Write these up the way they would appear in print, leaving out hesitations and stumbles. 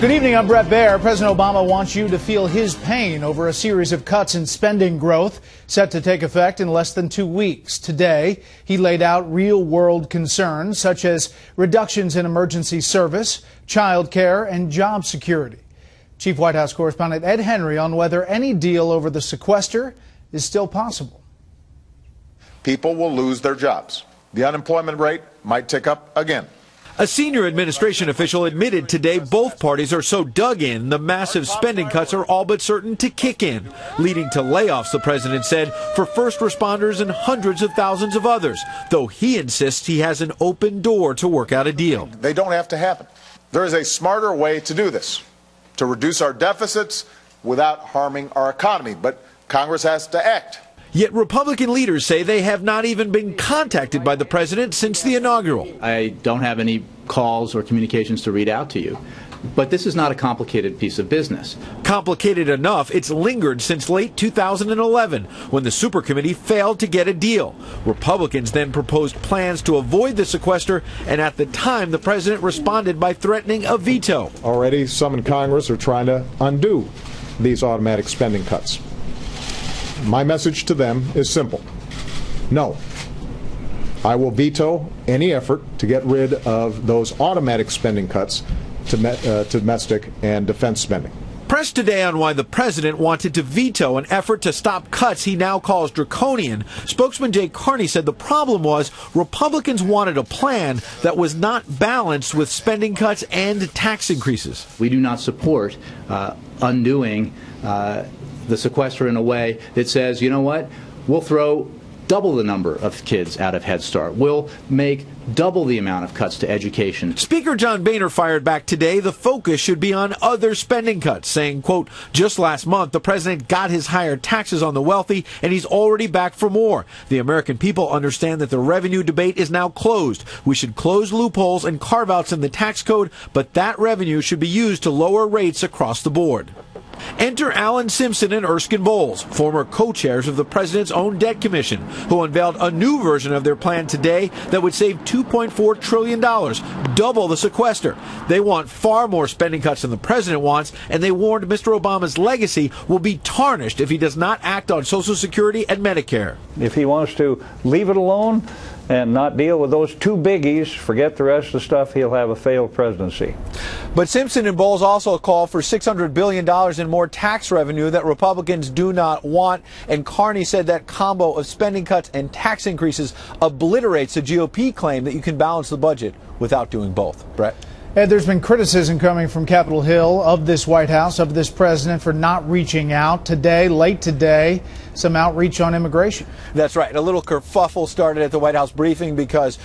Good evening, I'm Brett Baer. President Obama wants you to feel his pain over a series of cuts in spending growth set to take effect in less than 2 weeks. Today, he laid out real-world concerns such as reductions in emergency service, child care, and job security. Chief White House correspondent Ed Henry on whether any deal over the sequester is still possible. People will lose their jobs. The unemployment rate might tick up again. A senior administration official admitted today both parties are so dug in, the massive spending cuts are all but certain to kick in, leading to layoffs, the president said, for first responders and hundreds of thousands of others, though he insists he has an open door to work out a deal. They don't have to happen. There is a smarter way to do this, to reduce our deficits without harming our economy, but Congress has to act. Yet Republican leaders say they have not even been contacted by the president since the inaugural. I don't have any calls or communications to read out to you. But this is not a complicated piece of business. Complicated enough, it's lingered since late 2011, when the supercommittee failed to get a deal. Republicans then proposed plans to avoid the sequester, and at the time, the president responded by threatening a veto. Already, some in Congress are trying to undo these automatic spending cuts. My message to them is simple. No. I will veto any effort to get rid of those automatic spending cuts to domestic and defense spending. Pressed today on why the president wanted to veto an effort to stop cuts he now calls draconian, spokesman Jay Carney said the problem was Republicans wanted a plan that was not balanced with spending cuts and tax increases. We do not support undoing the sequester in a way that says, you know what, we'll throw double the number of kids out of Head Start. We'll make double the amount of cuts to education. Speaker John Boehner fired back today. The focus should be on other spending cuts, saying, quote, just last month, the president got his higher taxes on the wealthy, and he's already back for more. The American people understand that the revenue debate is now closed. We should close loopholes and carve-outs in the tax code, but that revenue should be used to lower rates across the board. Enter Alan Simpson and Erskine Bowles, former co-chairs of the president's own debt commission, who unveiled a new version of their plan today that would save $2.4 trillion, double the sequester. They want far more spending cuts than the president wants, and they warned Mr. Obama's legacy will be tarnished if he does not act on Social Security and Medicare. If he wants to leave it alone and not deal with those two biggies, forget the rest of the stuff, he'll have a failed presidency. But Simpson and Bowles also call for $600 billion in more tax revenue that Republicans do not want. And Carney said that combo of spending cuts and tax increases obliterates the GOP claim that you can balance the budget without doing both. Brett? Ed, there's been criticism coming from Capitol Hill of this White House, of this president for not reaching out. Today, late today, some outreach on immigration. That's right. A little kerfuffle started at the White House briefing because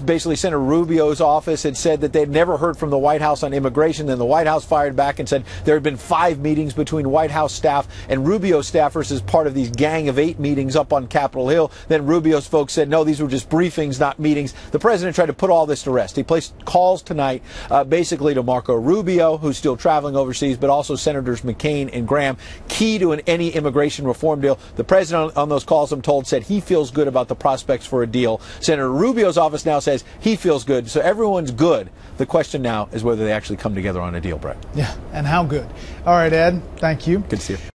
basically Senator Rubio's office had said that they'd never heard from the White House on immigration. Then the White House fired back and said there had been 5 meetings between White House staff and Rubio staffers as part of these gang of 8 meetings up on Capitol Hill. Then Rubio's folks said, no, these were just briefings, not meetings. The president tried to put all this to rest. He placed calls tonight basically to Marco Rubio, who's still traveling overseas, but also Senators McCain and Graham, key to any immigration reform deal. The president on those calls, I'm told, said he feels good about the prospects for a deal. Senator Rubio's office now says he feels good, so everyone's good. The question now is whether they actually come together on a deal, Brett. Yeah, and how good. All right, Ed, thank you. Good to see you.